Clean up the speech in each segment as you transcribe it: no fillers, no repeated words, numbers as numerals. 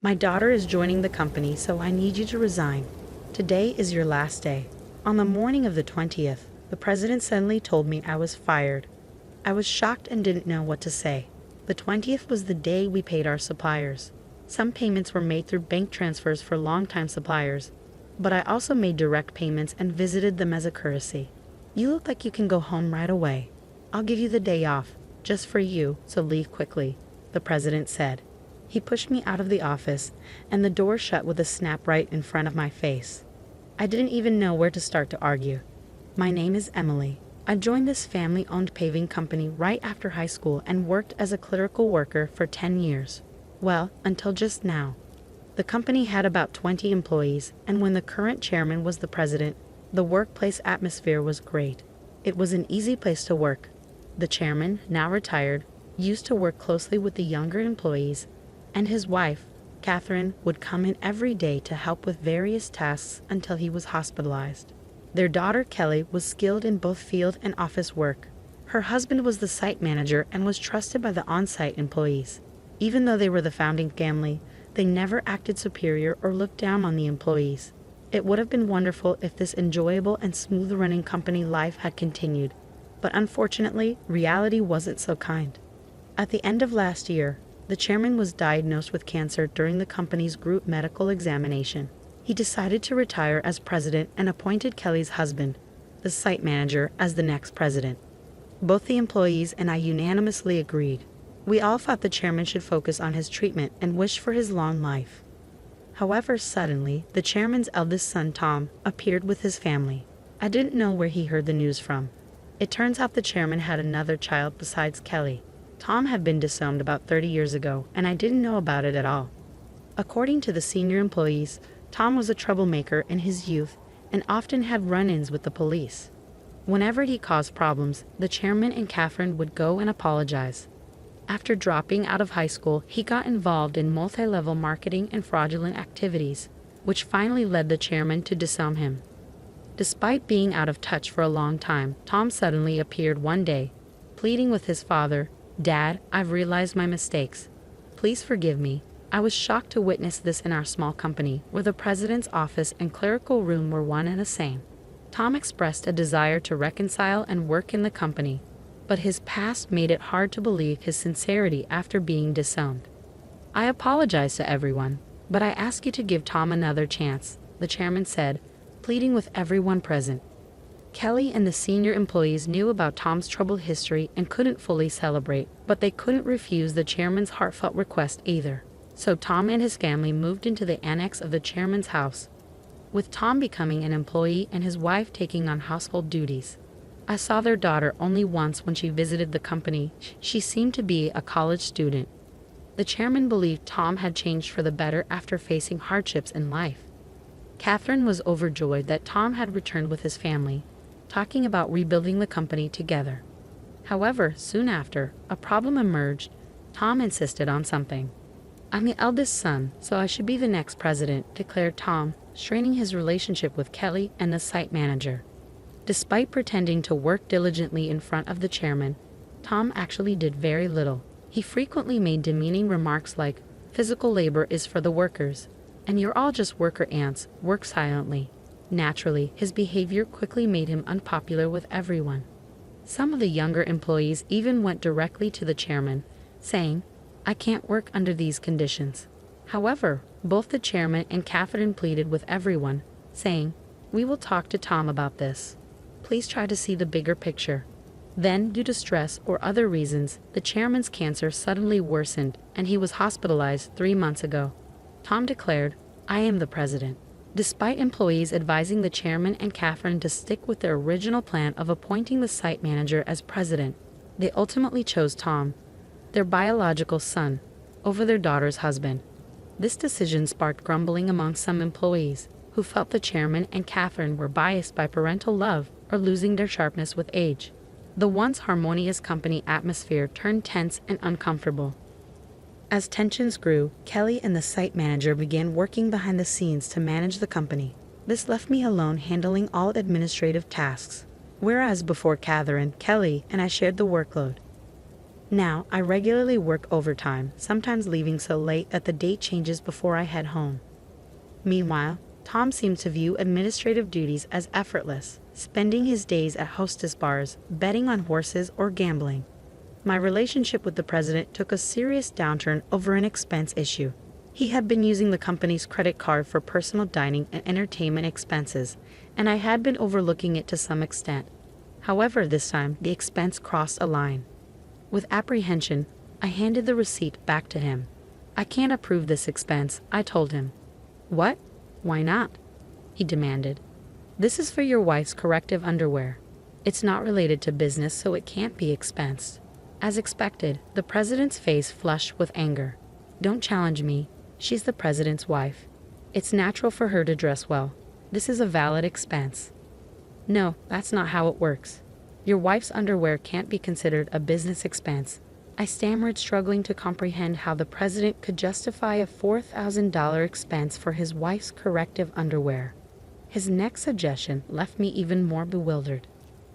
My daughter is joining the company, so I need you to resign. Today is your last day." On the morning of the 20th, the president suddenly told me I was fired. I was shocked and didn't know what to say. The 20th was the day we paid our suppliers. Some payments were made through bank transfers for longtime suppliers, but I also made direct payments and visited them as a courtesy. "You look like you can go home right away. I'll give you the day off, just for you, so leave quickly," the president said. He pushed me out of the office, and the door shut with a snap right in front of my face. I didn't even know where to start to argue. "My name is Emily. I joined this family-owned paving company right after high school and worked as a clerical worker for 10 years. Well, until just now. The company had about 20 employees, and when the current chairman was the president, the workplace atmosphere was great. It was an easy place to work. The chairman, now retired, used to work closely with the younger employees, and his wife, Catherine, would come in every day to help with various tasks until he was hospitalized. Their daughter Kelly was skilled in both field and office work. Her husband was the site manager and was trusted by the on-site employees. Even though they were the founding family, they never acted superior or looked down on the employees. It would have been wonderful if this enjoyable and smooth-running company life had continued, but unfortunately, reality wasn't so kind. At the end of last year, the chairman was diagnosed with cancer during the company's group medical examination. He decided to retire as president and appointed Kelly's husband, the site manager, as the next president. Both the employees and I unanimously agreed. We all thought the chairman should focus on his treatment and wished for his long life. However, suddenly, the chairman's eldest son, Tom, appeared with his family. I didn't know where he heard the news from. It turns out the chairman had another child besides Kelly. Tom had been disowned about 30 years ago, and I didn't know about it at all. According to the senior employees, Tom was a troublemaker in his youth and often had run-ins with the police. Whenever he caused problems, the chairman and Catherine would go and apologize. After dropping out of high school, he got involved in multi-level marketing and fraudulent activities, which finally led the chairman to disown him. Despite being out of touch for a long time, Tom suddenly appeared one day, pleading with his father, "Dad, I've realized my mistakes. Please forgive me." I was shocked to witness this in our small company, where the president's office and clerical room were one and the same. Tom expressed a desire to reconcile and work in the company, but his past made it hard to believe his sincerity after being disowned. "I apologize to everyone, but I ask you to give Tom another chance," the chairman said, pleading with everyone present. Kelly and the senior employees knew about Tom's troubled history and couldn't fully celebrate, but they couldn't refuse the chairman's heartfelt request either. So Tom and his family moved into the annex of the chairman's house, with Tom becoming an employee and his wife taking on household duties. I saw their daughter only once when she visited the company. She seemed to be a college student. The chairman believed Tom had changed for the better after facing hardships in life. Catherine was overjoyed that Tom had returned with his family, talking about rebuilding the company together. However, soon after, a problem emerged. Tom insisted on something. "I'm the eldest son, so I should be the next president," declared Tom, straining his relationship with Kelly and the site manager. Despite pretending to work diligently in front of the chairman, Tom actually did very little. He frequently made demeaning remarks like, "Physical labor is for the workers, and you're all just worker ants, work silently." Naturally, his behavior quickly made him unpopular with everyone. Some of the younger employees even went directly to the chairman, saying, "I can't work under these conditions." However, both the chairman and Catherine pleaded with everyone, saying, "We will talk to Tom about this. Please try to see the bigger picture." Then, due to stress or other reasons, the chairman's cancer suddenly worsened and he was hospitalized 3 months ago. Tom declared, "I am the president." Despite employees advising the chairman and Catherine to stick with their original plan of appointing the site manager as president, they ultimately chose Tom, their biological son, over their daughter's husband. This decision sparked grumbling among some employees, who felt the chairman and Catherine were biased by parental love or losing their sharpness with age. The once harmonious company atmosphere turned tense and uncomfortable. As tensions grew, Kelly and the site manager began working behind the scenes to manage the company. This left me alone handling all administrative tasks, whereas before Catherine, Kelly, and I shared the workload. Now, I regularly work overtime, sometimes leaving so late that the date changes before I head home. Meanwhile, Tom seems to view administrative duties as effortless, spending his days at hostess bars, betting on horses, or gambling. My relationship with the president took a serious downturn over an expense issue. He had been using the company's credit card for personal dining and entertainment expenses, and I had been overlooking it to some extent. However, this time, the expense crossed a line. With apprehension, I handed the receipt back to him. "I can't approve this expense," I told him. "What? Why not?" he demanded. "This is for your wife's corrective underwear. It's not related to business, so it can't be expensed." As expected, the president's face flushed with anger. "Don't challenge me. She's the president's wife. It's natural for her to dress well. This is a valid expense." "No, that's not how it works. Your wife's underwear can't be considered a business expense." I stammered, struggling to comprehend how the president could justify a $4,000 expense for his wife's corrective underwear. His next suggestion left me even more bewildered.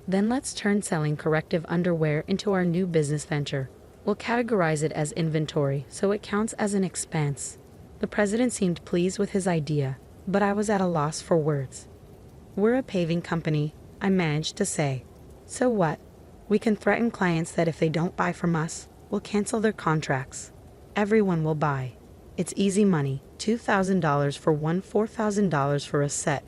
"Then let's turn selling corrective underwear into our new business venture. We'll categorize it as inventory, so it counts as an expense." The president seemed pleased with his idea, but I was at a loss for words. "We're a paving company," I managed to say. "So what? We can threaten clients that if they don't buy from us, we'll cancel their contracts. Everyone will buy. It's easy money, $2,000 for one, $4,000 for a set."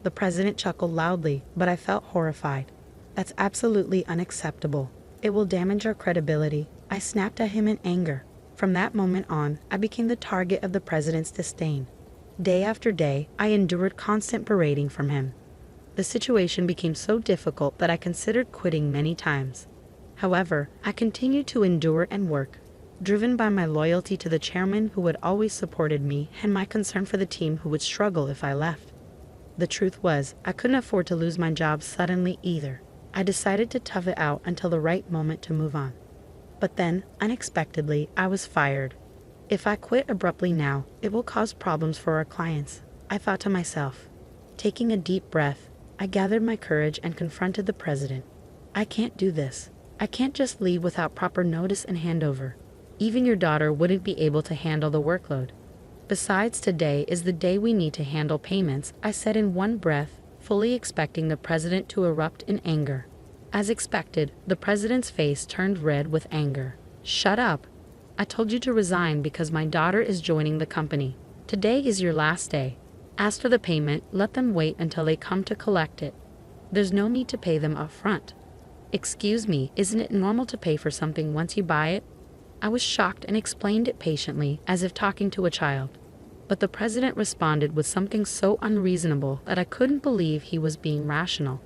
The president chuckled loudly, but I felt horrified. "That's absolutely unacceptable. It will damage our credibility." I snapped at him in anger. From that moment on, I became the target of the president's disdain. Day after day, I endured constant berating from him. The situation became so difficult that I considered quitting many times. However, I continued to endure and work, driven by my loyalty to the chairman who had always supported me and my concern for the team who would struggle if I left. The truth was, I couldn't afford to lose my job suddenly either. I decided to tough it out until the right moment to move on. But then, unexpectedly, I was fired. If I quit abruptly now, it will cause problems for our clients, I thought to myself. Taking a deep breath, I gathered my courage and confronted the president. "I can't do this. I can't just leave without proper notice and handover. Even your daughter wouldn't be able to handle the workload. Besides, today is the day we need to handle payments," I said in one breath, fully expecting the president to erupt in anger. As expected, the president's face turned red with anger. "Shut up. I told you to resign because my daughter is joining the company. Today is your last day. As for the payment, let them wait until they come to collect it. There's no need to pay them up front." "Excuse me, isn't it normal to pay for something once you buy it?" I was shocked and explained it patiently, as if talking to a child. But the president responded with something so unreasonable that I couldn't believe he was being rational.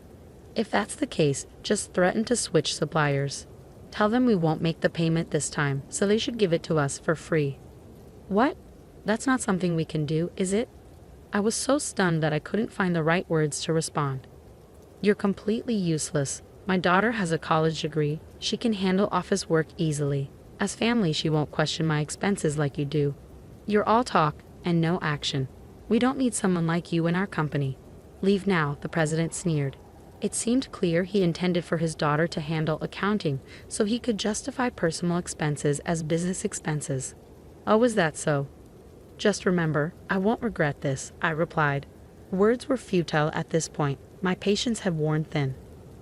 "If that's the case, just threaten to switch suppliers. Tell them we won't make the payment this time, so they should give it to us for free." "What? That's not something we can do, is it?" I was so stunned that I couldn't find the right words to respond. "You're completely useless. My daughter has a college degree. She can handle office work easily. As family, she won't question my expenses like you do. You're all talk and no action. We don't need someone like you in our company. Leave now," the president sneered. It seemed clear he intended for his daughter to handle accounting so he could justify personal expenses as business expenses. "Oh, is that so? Just remember, I won't regret this," I replied. Words were futile at this point. My patience had worn thin.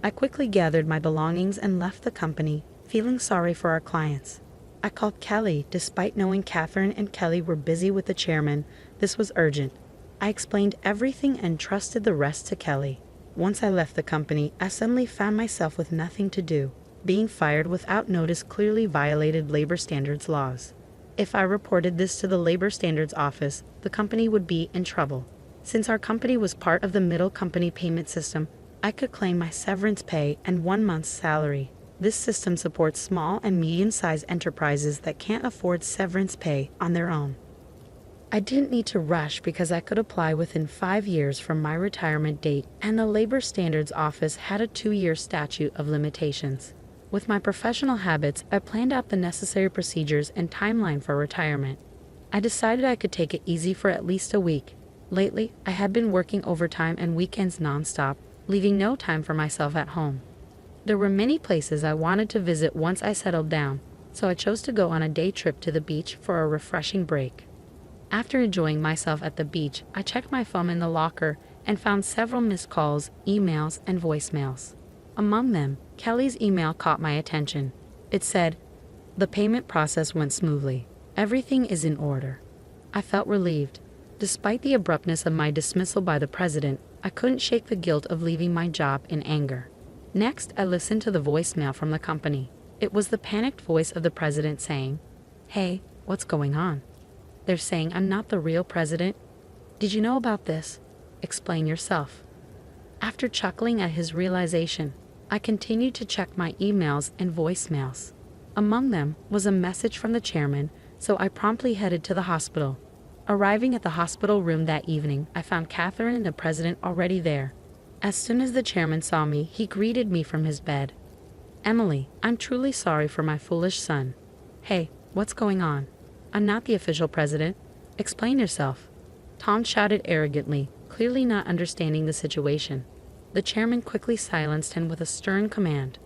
I quickly gathered my belongings and left the company, feeling sorry for our clients. I called Kelly, despite knowing Catherine and Kelly were busy with the chairman. This was urgent. I explained everything and trusted the rest to Kelly. Once I left the company, I suddenly found myself with nothing to do. Being fired without notice clearly violated labor standards laws. If I reported this to the labor standards office, the company would be in trouble. Since our company was part of the middle company payment system, I could claim my severance pay and 1 month's salary. This system supports small and medium-sized enterprises that can't afford severance pay on their own. I didn't need to rush because I could apply within 5 years from my retirement date, and the Labor Standards Office had a 2-year statute of limitations. With my professional habits, I planned out the necessary procedures and timeline for retirement. I decided I could take it easy for at least a week. Lately, I had been working overtime and weekends nonstop, leaving no time for myself at home. There were many places I wanted to visit once I settled down. so I chose to go on a day trip to the beach for a refreshing break. After enjoying myself at the beach, I checked my phone in the locker and found several missed calls, emails, and voicemails. Among them, Kelly's email caught my attention. It said, "The payment process went smoothly. Everything is in order." I felt relieved. Despite the abruptness of my dismissal by the president, I couldn't shake the guilt of leaving my job in anger. Next, I listened to the voicemail from the company. It was the panicked voice of the president saying, "Hey, what's going on? They're saying I'm not the real president. Did you know about this? Explain yourself." After chuckling at his realization, I continued to check my emails and voicemails. Among them was a message from the chairman, so I promptly headed to the hospital. Arriving at the hospital room that evening, I found Catherine and the president already there. As soon as the chairman saw me, he greeted me from his bed. "Emily, I'm truly sorry for my foolish son." "Hey, what's going on? I'm not the official president. Explain yourself." Tom shouted arrogantly, clearly not understanding the situation. The chairman quickly silenced him with a stern command.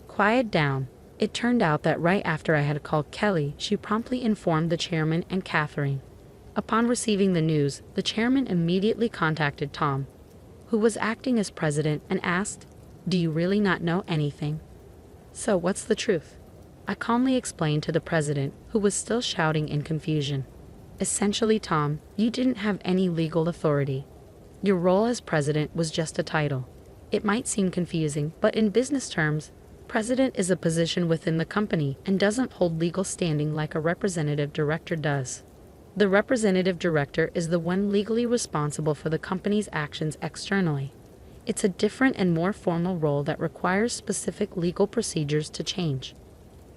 "Quiet down." It turned out that right after I had called Kelly, she promptly informed the chairman and Catherine. Upon receiving the news, the chairman immediately contacted Tom, who was acting as president, and asked, "Do you really not know anything? So what's the truth?" I calmly explained to the president, who was still shouting in confusion. "Essentially, Tom, you didn't have any legal authority. Your role as president was just a title. It might seem confusing, but in business terms, president is a position within the company and doesn't hold legal standing like a representative director does. The representative director is the one legally responsible for the company's actions externally. It's a different and more formal role that requires specific legal procedures to change."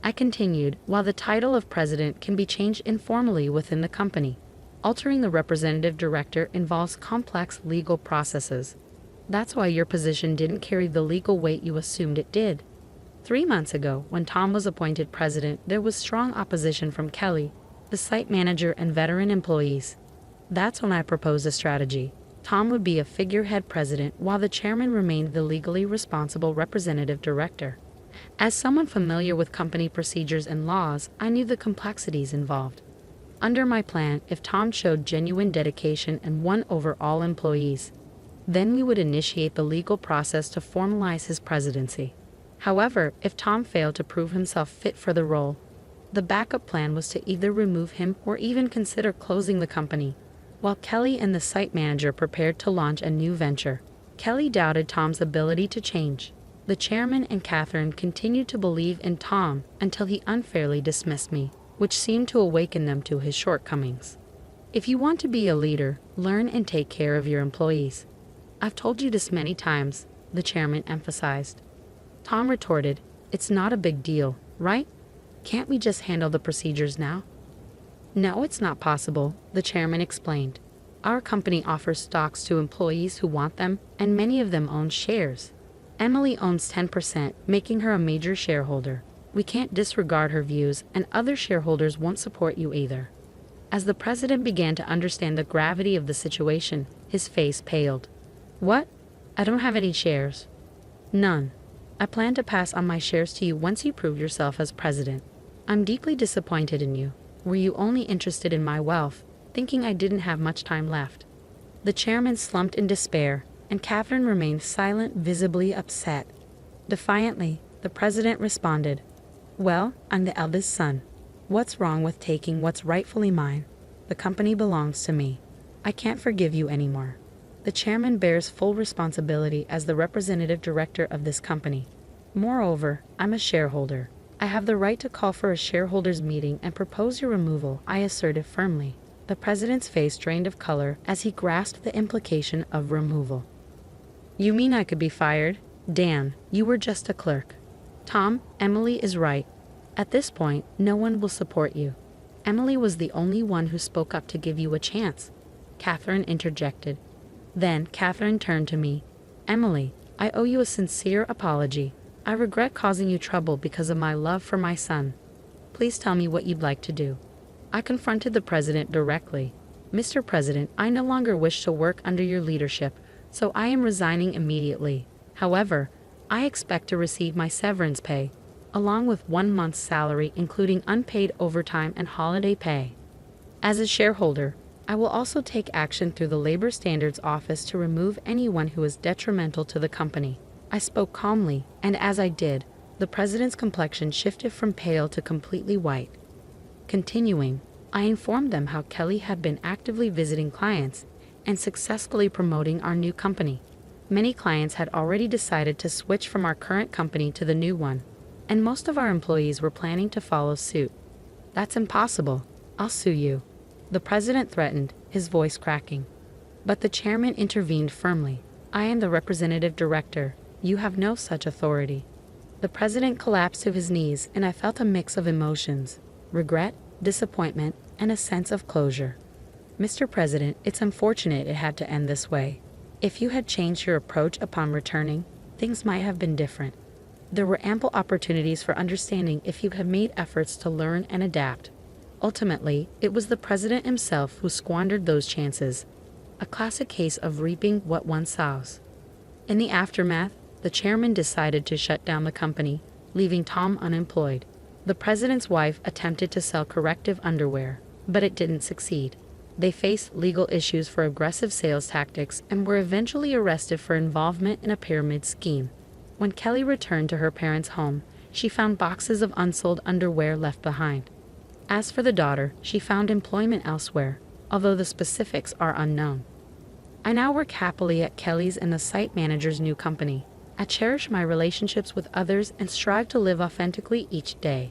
I continued, "While the title of president can be changed informally within the company, altering the representative director involves complex legal processes. That's why your position didn't carry the legal weight you assumed it did." 3 months ago, when Tom was appointed president, there was strong opposition from Kelly, the site manager, and veteran employees. That's when I proposed a strategy. Tom would be a figurehead president while the chairman remained the legally responsible representative director. As someone familiar with company procedures and laws, I knew the complexities involved. Under my plan, if Tom showed genuine dedication and won over all employees, then we would initiate the legal process to formalize his presidency. However, if Tom failed to prove himself fit for the role, the backup plan was to either remove him or even consider closing the company. While Kelly and the site manager prepared to launch a new venture, Kelly doubted Tom's ability to change. The chairman and Catherine continued to believe in Tom until he unfairly dismissed me, which seemed to awaken them to his shortcomings. "If you want to be a leader, learn and take care of your employees. I've told you this many times," the chairman emphasized. Tom retorted, "It's not a big deal, right? Can't we just handle the procedures now?" "No, it's not possible," the chairman explained. "Our company offers stocks to employees who want them, and many of them own shares. Emily owns 10%, making her a major shareholder. We can't disregard her views, and other shareholders won't support you either." As the president began to understand the gravity of the situation, his face paled. "What? I don't have any shares." "None. I plan to pass on my shares to you once you prove yourself as president. I'm deeply disappointed in you. Were you only interested in my wealth, thinking I didn't have much time left?" The chairman slumped in despair, and Catherine remained silent, visibly upset. Defiantly, the president responded, "Well, I'm the eldest son. What's wrong with taking what's rightfully mine? The company belongs to me. I can't forgive you anymore. The chairman bears full responsibility as the representative director of this company. Moreover, I'm a shareholder. I have the right to call for a shareholders' meeting and propose your removal," I asserted firmly. The president's face drained of color as he grasped the implication of removal. "You mean I could be fired? Dan, you were just a clerk." "Tom, Emily is right. At this point, no one will support you. Emily was the only one who spoke up to give you a chance," Catherine interjected. Then Catherine turned to me. "Emily, I owe you a sincere apology. I regret causing you trouble because of my love for my son. Please tell me what you'd like to do." I confronted the president directly. "Mr. President, I no longer wish to work under your leadership, so I am resigning immediately. However, I expect to receive my severance pay, along with 1 month's salary including unpaid overtime and holiday pay. As a shareholder, I will also take action through the Labor Standards Office to remove anyone who is detrimental to the company. I spoke calmly, and as I did, the president's complexion shifted from pale to completely white. Continuing, I informed them how Kelly had been actively visiting clients and successfully promoting our new company. Many clients had already decided to switch from our current company to the new one, and most of our employees were planning to follow suit. "That's impossible. I'll sue you," the president threatened, his voice cracking. But the chairman intervened firmly. "I am the representative director. You have no such authority." The president collapsed to his knees, and I felt a mix of emotions: regret, disappointment, and a sense of closure. "Mr. President, it's unfortunate it had to end this way. If you had changed your approach upon returning, things might have been different. There were ample opportunities for understanding if you had made efforts to learn and adapt. Ultimately, it was the president himself who squandered those chances. A classic case of reaping what one sows." In the aftermath, the chairman decided to shut down the company, leaving Tom unemployed. The president's wife attempted to sell corrective underwear, but it didn't succeed. They faced legal issues for aggressive sales tactics and were eventually arrested for involvement in a pyramid scheme. When Kelly returned to her parents' home, she found boxes of unsold underwear left behind. As for the daughter, she found employment elsewhere, although the specifics are unknown. I now work happily at Kelly's and the site manager's new company. I cherish my relationships with others and strive to live authentically each day.